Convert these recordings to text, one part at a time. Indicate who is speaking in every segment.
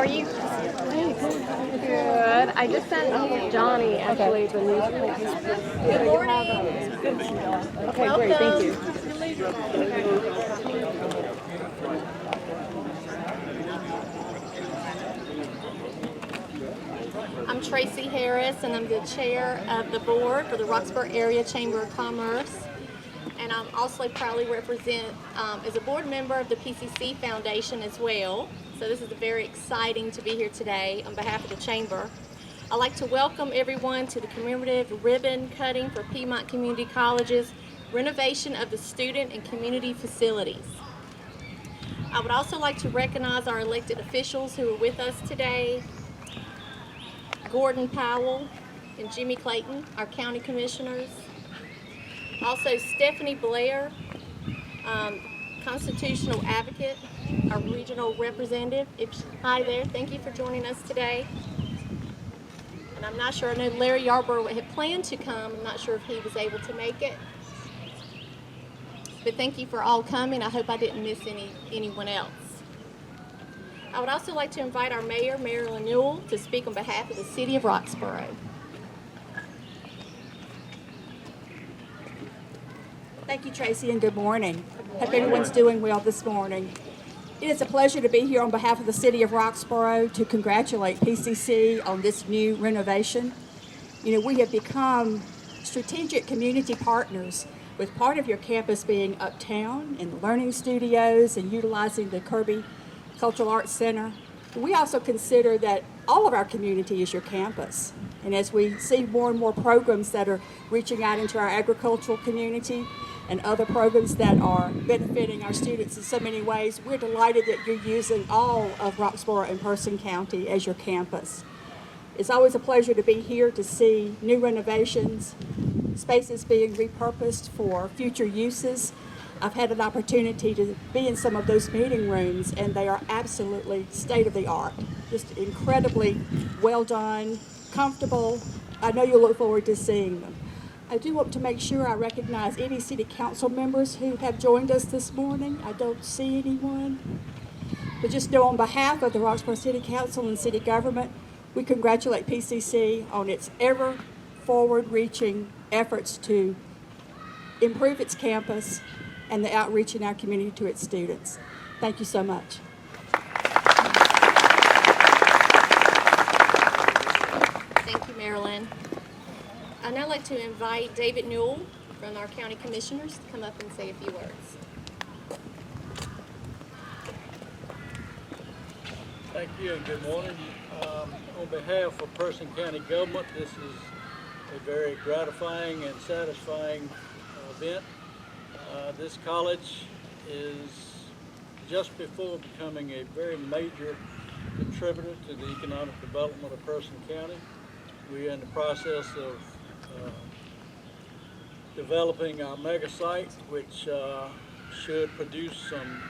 Speaker 1: are you? Good. I just sent Johnny actually the news. Good morning. Okay, great. Thank you. I'm Tracy Harris, and I'm the chair of the board for the Roxborough Area Chamber of Commerce. And I'm also proudly represent as a board member of the PCC Foundation as well. So this is very exciting to be here today on behalf of the Chamber. I'd like to welcome everyone to the commemorative ribbon cutting for Piedmont Community College's renovation of the student and community facilities. I would also like to recognize our elected officials who are with us today. Gordon Powell and Jimmy Clayton, our county commissioners. Also Stephanie Blair, constitutional advocate, our regional representative. Hi there, thank you for joining us today. And I'm not sure, I know Larry Yarborough had planned to come. I'm not sure if he was able to make it. But thank you for all coming. I hope I didn't miss anyone else. I would also like to invite our mayor, Marilyn Newell, to speak on behalf of the city of Roxborough.
Speaker 2: Thank you, Tracy, and good morning. Hope everyone's doing well this morning. It is a pleasure to be here on behalf of the city of Roxborough to congratulate PCC on this new renovation. You know, we have become strategic community partners with part of your campus being uptown in the learning studios and utilizing the Kirby Cultural Arts Center. We also consider that all of our community is your campus. And as we see more and more programs that are reaching out into our agricultural community and other programs that are benefiting our students in so many ways, we're delighted that you're using all of Roxborough and Person County as your campus. It's always a pleasure to be here to see new renovations, spaces being repurposed for future uses. I've had an opportunity to be in some of those meeting rooms, and they are absolutely state-of-the-art. Just incredibly well done, comfortable. I know you'll look forward to seeing them. I do want to make sure I recognize any city council members who have joined us this morning. I don't see anyone. But just know on behalf of the Roxborough City Council and city government, we congratulate PCC on its ever forward-reaching efforts to improve its campus and the outreach in our community to its students. Thank you so much.
Speaker 1: Thank you, Marilyn. I'd now like to invite David Newell from our county commissioners to come up and say a few words.
Speaker 3: Thank you and good morning. On behalf of Person County government, this is a very gratifying and satisfying event. This college is just before becoming a very major contributor to the economic development of Person County. We are in the process of developing our mega site, which should produce some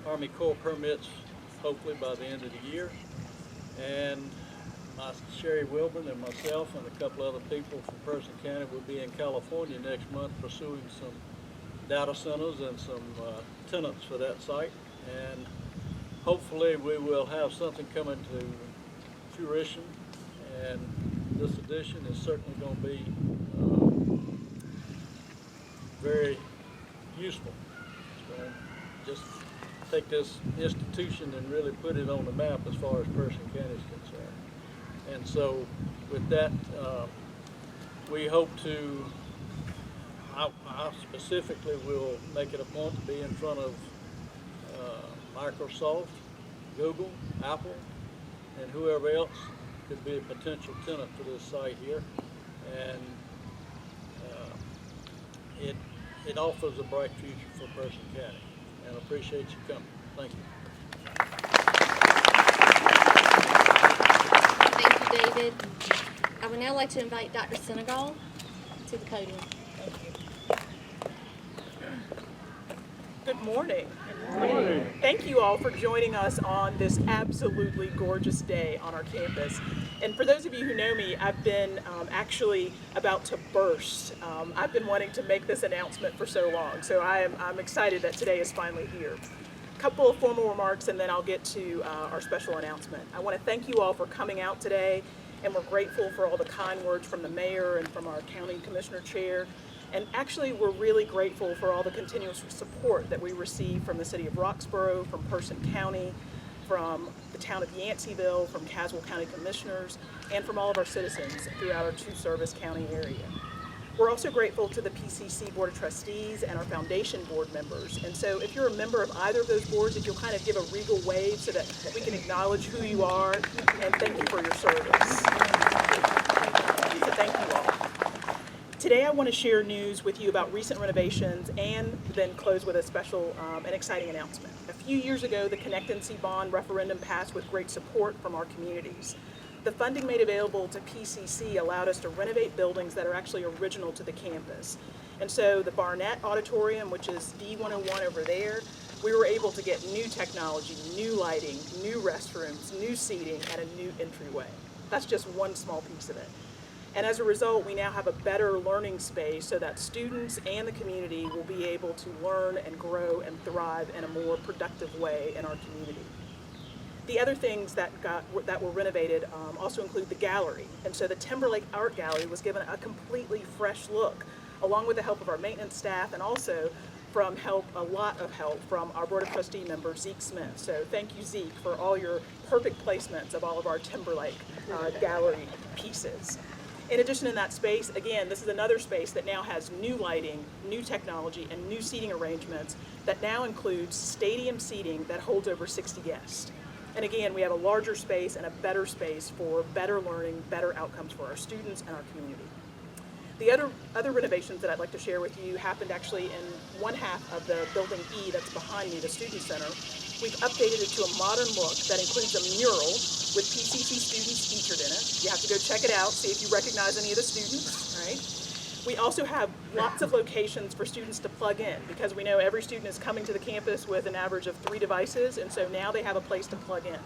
Speaker 3: Army Corps permits hopefully by the end of the year. And Sherry Wilburn and myself and a couple other people from Person County will be in California next month pursuing some data centers and some tenants for that site. And hopefully we will have something coming to fruition, and this addition is certainly going to be very useful. It's going to just take this institution and really put it on the map as far as Person County is concerned. And so with that, we hope to, I specifically will make it a point to be in front of Microsoft, Google, Apple, and whoever else could be a potential tenant for this site here. And it offers a bright future for Person County. And I appreciate you coming. Thank you.
Speaker 1: Thank you, David. I would now like to invite Dr. Senegal to the podium. Thank you.
Speaker 4: Good morning. Thank you all for joining us on this absolutely gorgeous day on our campus. And for those of you who know me, I've been actually about to burst. I've been wanting to make this announcement for so long, so I'm excited that today is finally here. couple of formal remarks, and then I'll get to our special announcement. I want to thank you all for coming out today, and we're grateful for all the kind words from the mayor and from our county commissioner chair. And actually, we're really grateful for all the continuous support that we receive from the city of Roxborough, from Person County, from the town of Yanceyville, from Caswell County commissioners, and from all of our citizens throughout our two-service county area. We're also grateful to the PCC Board of Trustees and our foundation board members. And so if you're a member of either of those boards, if you'll kind of give a regal wave so that we can acknowledge who you are and thank you for your service. So thank you all. Today I want to share news with you about recent renovations and then close with a special and exciting announcement. A few years ago, the Connect NC Bond referendum passed with great support from our communities. The funding made available to PCC allowed us to renovate buildings that are actually original to the campus. And so the Barnett Auditorium, which is D101 over there, we were able to get new technology, new lighting, new restrooms, new seating, and a new entryway. That's just one small piece of it. And as a result, we now have a better learning space so that students and the community will be able to learn and grow and thrive in a more productive way in our community. The other things that were renovated also include the gallery. And so the Timberlake Art Gallery was given a completely fresh look, along with the help of our maintenance staff and also from a lot of help from our Board of Trustee member, Zeke Smith. So thank you, Zeke, for all your perfect placements of all of our Timberlake gallery pieces. In addition, in that space, again, this is another space that now has new lighting, new technology, and new seating arrangements that now includes stadium seating that holds over 60 guests. And again, we have a larger space and a better space for better learning, better outcomes for our students and our community. The other renovations that I'd like to share with you happened actually in one half of the building E that's behind me, the Student Center. We've updated it to a modern look that includes a mural with PCC students featured in it. You have to go check it out, see if you recognize any of the students, right? We also have lots of locations for students to plug in because we know every student is coming to the campus with an average of 3 devices, and so now they have a place to plug in.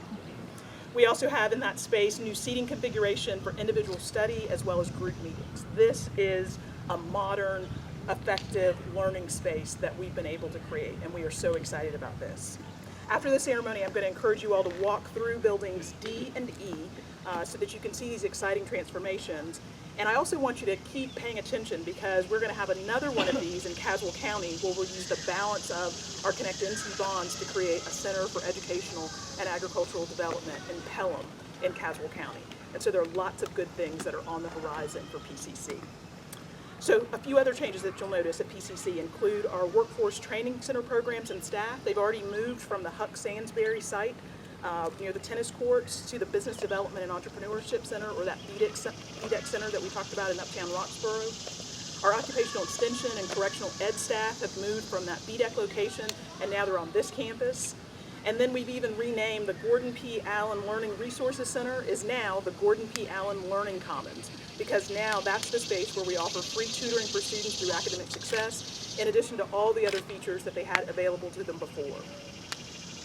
Speaker 4: We also have in that space new seating configuration for individual study as well as group meetings. This is a modern, effective learning space that we've been able to create, and we are so excited about this. After the ceremony, I'm going to encourage you all to walk through buildings D and E so that you can see these exciting transformations. And I also want you to keep paying attention because we're going to have another one of these in Caswell County where we'll use the balance of our Connect NC bonds to create a Center for Educational and Agricultural Development in Pelham in Caswell County. And so there are lots of good things that are on the horizon for PCC. So a few other changes that you'll notice at PCC include our Workforce Training Center programs and staff. They've already moved from the Huck Sansbury site near the tennis courts to the Business Development and Entrepreneurship Center, or that BDEC Center that we talked about in Uptown Roxborough. Our Occupational Extension and Correctional Ed staff have moved from that BDEC location, and now they're on this campus. And then we've even renamed the Gordon P. Allen Learning Resources Center is now the Gordon P. Allen Learning Commons, because now that's the space where we offer free tutoring for students through academic success, in addition to all the other features that they had available to them before.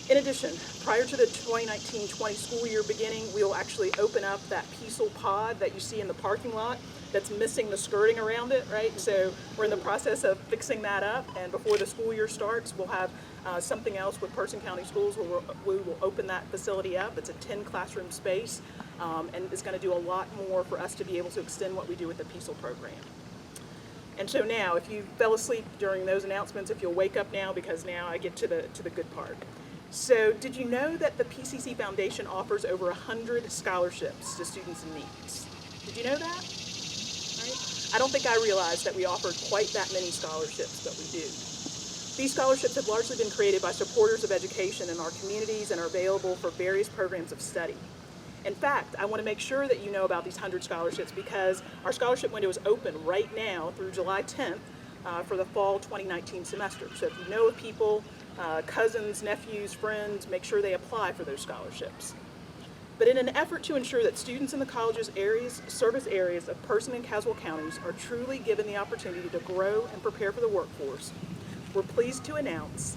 Speaker 4: In addition, prior to the 2019-20 school year beginning, we will actually open up that Peasel pod that you see in the parking lot that's missing the skirting around it, right? So we're in the process of fixing that up, and before the school year starts, we'll have something else with Person County Schools where we will open that facility up. It's a 10 classroom space, and it's going to do a lot more for us to be able to extend what we do with the Peasel program. And so now, if you fell asleep during those announcements, if you'll wake up now, because now I get to the good part. So did you know that the PCC Foundation offers over 100 scholarships to students in need? Did you know that? Right? I don't think I realized that we offered quite that many scholarships, but we do. These scholarships have largely been created by supporters of education in our communities and are available for various programs of study. In fact, I want to make sure that you know about these 100 scholarships because our scholarship window is open right now through July 10th for the fall 2019 semester. So if you know of people, cousins, nephews, friends, make sure they apply for those scholarships. But in an effort to ensure that students in the college's service areas of Person and Caswell counties are truly given the opportunity to grow and prepare for the workforce, we're pleased to announce.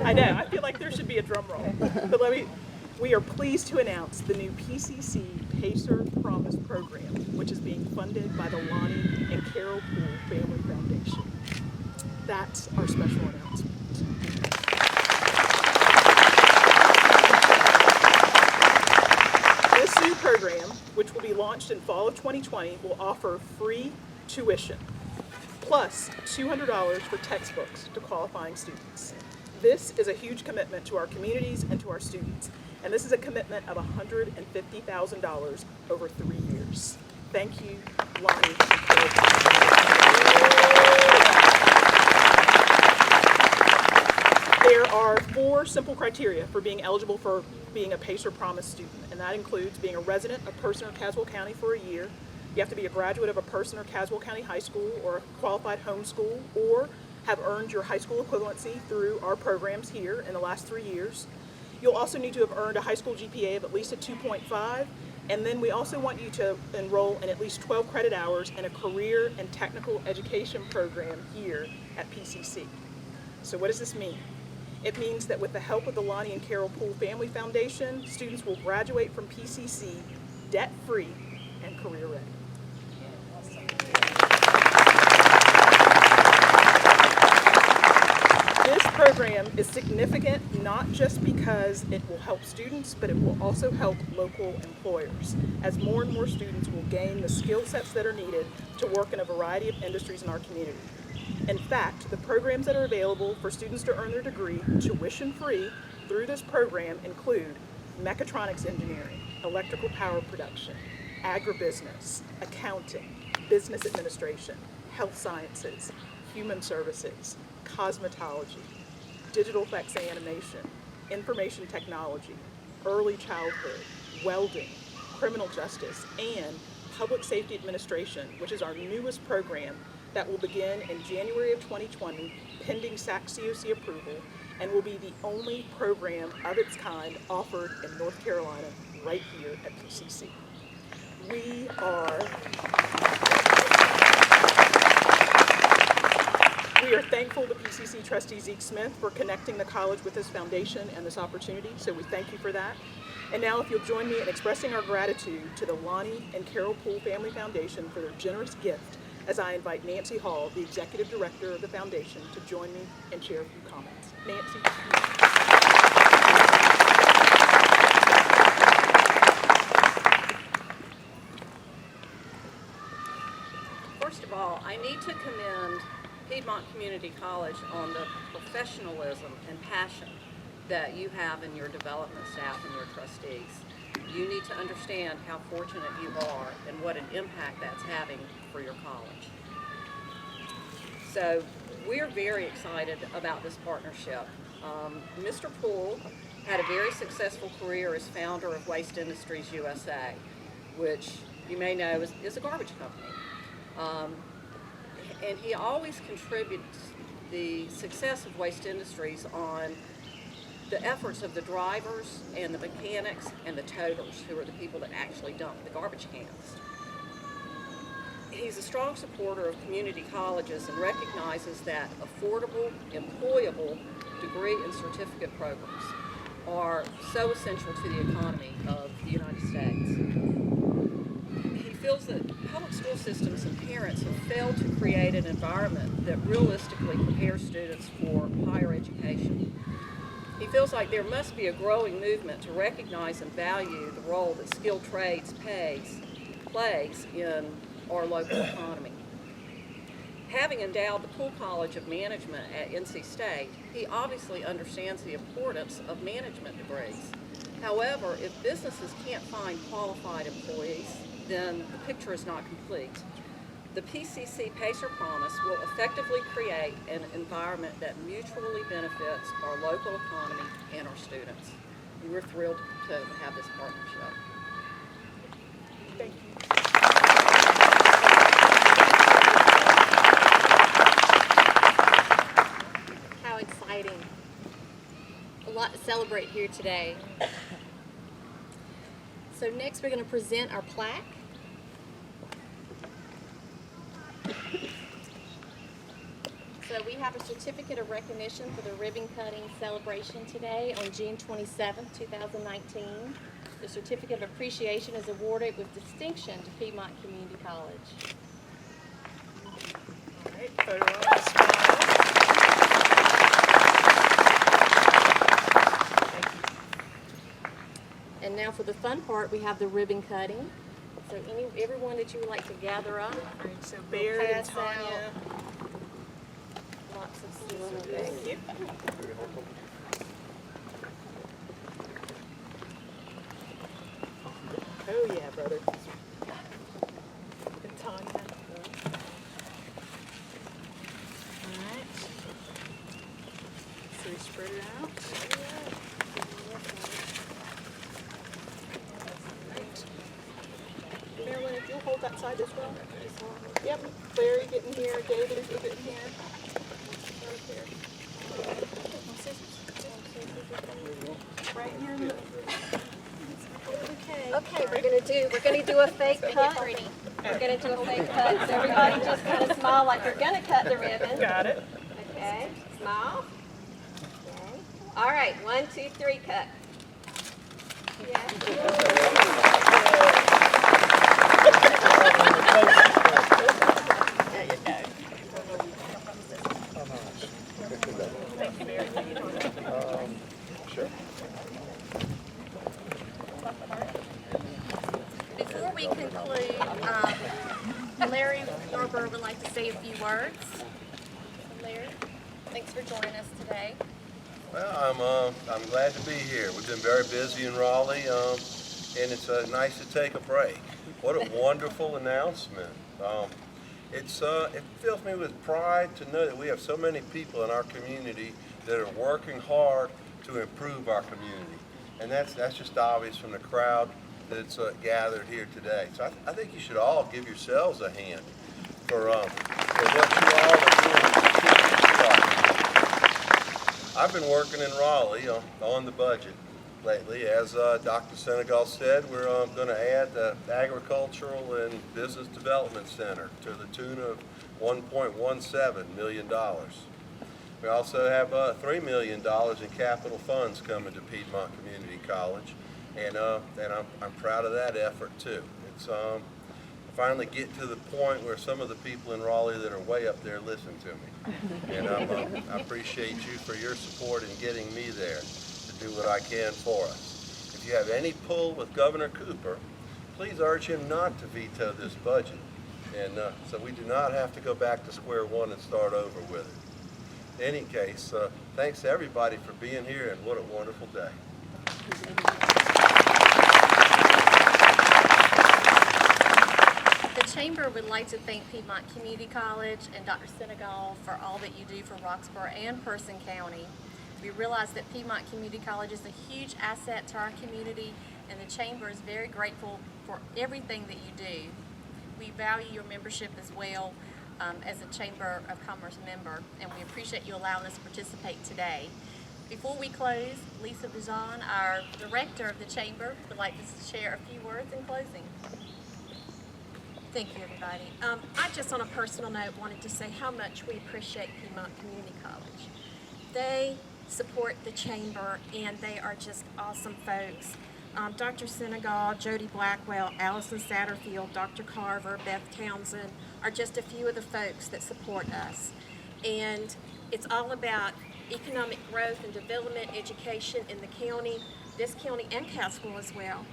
Speaker 4: I know, I feel like there should be a drum roll. But we are pleased to announce the new PCC Pacer Promise program, which is being funded by the Lonnie and Carol Poole Family Foundation. That's our special announcement. This new program, which will be launched in fall of 2020, will offer free tuition, plus $200 for textbooks to qualifying students. This is a huge commitment to our communities and to our students, and this is a commitment of $150,000 over 3 years. Thank you, Lonnie. There are 4 simple criteria for being eligible for being a PACE or Promise student, and that includes being a resident of Person or Caswell County for a year. You have to be a graduate of a Person or Caswell County high school or a qualified homeschool, or have earned your high school equivalency through our programs here in the last 3 years. You'll also need to have earned a high school GPA of at least a 2.5, and then we also want you to enroll in at least 12 credit hours in a career and technical education program here at PCC. So what does this mean? It means that with the help of the Lonnie and Carol Poole Family Foundation, students will graduate from PCC debt-free and career ready. This program is significant not just because it will help students, but it will also help local employers, as more and more students will gain the skill sets that are needed to work in a variety of industries in our community. In fact, the programs that are available for students to earn their degree tuition-free through this program include mechatronics engineering, electrical power production, agribusiness, accounting, business administration, health sciences, human services, cosmetology, digital effects and animation, information technology, early childhood, welding, criminal justice, and public safety administration, which is our newest program that will begin in January of 2020, pending SAC COC approval, and will be the only program of its kind offered in North Carolina right here at PCC. We are thankful to PCC trustee Zeke Smith for connecting the college with this foundation and this opportunity, so we thank you for that. And now if you'll join me in expressing our gratitude to the Lonnie and Carol Poole Family Foundation for their generous gift, as I invite Nancy Hall, the Executive Director of the Foundation, to join me and share a few comments. Nancy.
Speaker 5: First of all, I need to commend Piedmont Community College on the professionalism and passion that you have in your development staff and your trustees. You need to understand how fortunate you are and what an impact that's having for your college. So we're very excited about this partnership. Mr. Poole had a very successful career as founder of Waste Industries USA, which you may know is a garbage company. And he always contributes the success of Waste Industries on the efforts of the drivers and the mechanics and the toters, who are the people that actually dump the garbage cans. He's a strong supporter of community colleges and recognizes that affordable, employable degree and certificate programs are so essential to the economy of the United States. He feels that public school systems and parents have failed to create an environment that realistically prepares students for higher education. He feels like there must be a growing movement to recognize and value the role that skilled trades plays in our local economy. Having endowed the Poole College of Management at NC State, he obviously understands the importance of management degrees. However, if businesses can't find qualified employees, then the picture is not complete. The PCC PACER Promise will effectively create an environment that mutually benefits our local economy and our students. And we're thrilled to have this partnership.
Speaker 4: Thank you.
Speaker 1: How exciting. A lot to celebrate here today. So next we're going to present our plaque. So we have a certificate of recognition for the ribbon cutting celebration today on June 27, 2019. The certificate of appreciation is awarded with distinction to Piedmont Community College.
Speaker 4: All right, photo op, smile.
Speaker 1: the fun part, we have the ribbon cutting. So everyone that you would like to gather up.
Speaker 4: All right, so Baird and
Speaker 1: pass out.
Speaker 4: Tanya.
Speaker 1: Lots of ceiling
Speaker 4: Thank you. Oh yeah, brother. And Tanya. All right. So we spread it out. Marilyn, if you'll hold that side as well. Yep. Larry, get in here. David, if you'll get in here. Right there. Right here in the.
Speaker 6: Okay, we're gonna do a fake cut. We're gonna do a fake cut. So everybody just kind of smile like you're gonna cut the ribbon.
Speaker 4: Got it.
Speaker 6: Okay, smile. Okay. All right, 1, 2, 3, cut.
Speaker 4: There you go. Thank you, Mary.
Speaker 7: Sure.
Speaker 1: Before we conclude, Larry Barber would like to say a few words. Larry, thanks for joining us today.
Speaker 7: Well, I'm glad to be here. We've been very busy in Raleigh, and it's nice to take a break. What a wonderful announcement. It fills me with pride to know that we have so many people in our community that are working hard to improve our community. And that's just obvious from the crowd that's gathered here today. So I think you should all give yourselves a hand for what you all are doing to contribute to our community. I've been working in Raleigh on the budget lately. As Dr. Senegal said, we're going to add the Agricultural and Business Development Center to the tune of $1.17 million. We also have $3 million in capital funds coming to Piedmont Community College, and I'm proud of that effort too. It's finally get to the point where some of the people in Raleigh that are way up there listen to me, and I appreciate you for your support in getting me there to do what I can for us. If you have any pull with Governor Cooper, please urge him not to veto this budget, and so we do not have to go back to square one and start over with it. In any case, thanks to everybody for being here, and what a wonderful day.
Speaker 1: The Chamber would like to thank Piedmont Community College and Dr. Senegal for all that you do for Roxborough and Person County. We realize that Piedmont Community College is a huge asset to our community, and the Chamber is very grateful for everything that you do. We value your membership as well as a Chamber of Commerce member, and we appreciate you allowing us to participate today. Before we close, Lisa Bijan, our director of the Chamber, would like to share a few words in closing.
Speaker 6: Thank you, everybody. I just, on a personal note, wanted to say how much we appreciate Piedmont Community College. They support the Chamber, and they are just awesome folks. Dr. Senegal, Jody Blackwell, Allison Satterfield, Dr. Carver, Beth Townsend are just a few of the folks that support us. And it's all about economic growth and development, education in the county, this county and Catskill as well.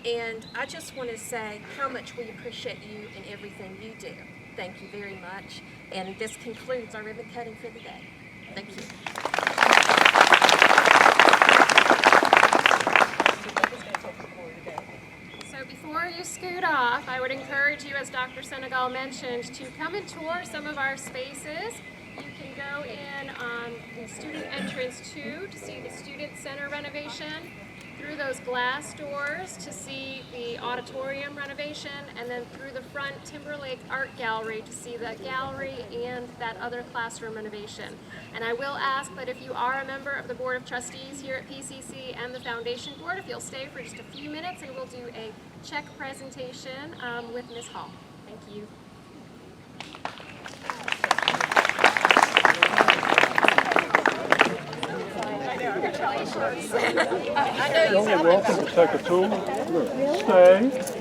Speaker 6: And I just want to say how much we appreciate you and everything you do. Thank you very much. And this concludes our ribbon cutting for the day. Thank you.
Speaker 8: So before you scoot off, I would encourage you, as Dr. Senegal mentioned, to come and tour some of our spaces. You can go in on the student entrance 2 to see the student center renovation, through those glass doors to see the auditorium renovation, and then through the front Timberlake Art Gallery to see the gallery and that other classroom renovation. And I will ask that if you are a member of the Board of Trustees here at PCC and the Foundation Board, if you'll stay for just a few minutes and we'll do a check presentation with Ms. Hall. Thank you.
Speaker 9: You're welcome to take a tour. Stay.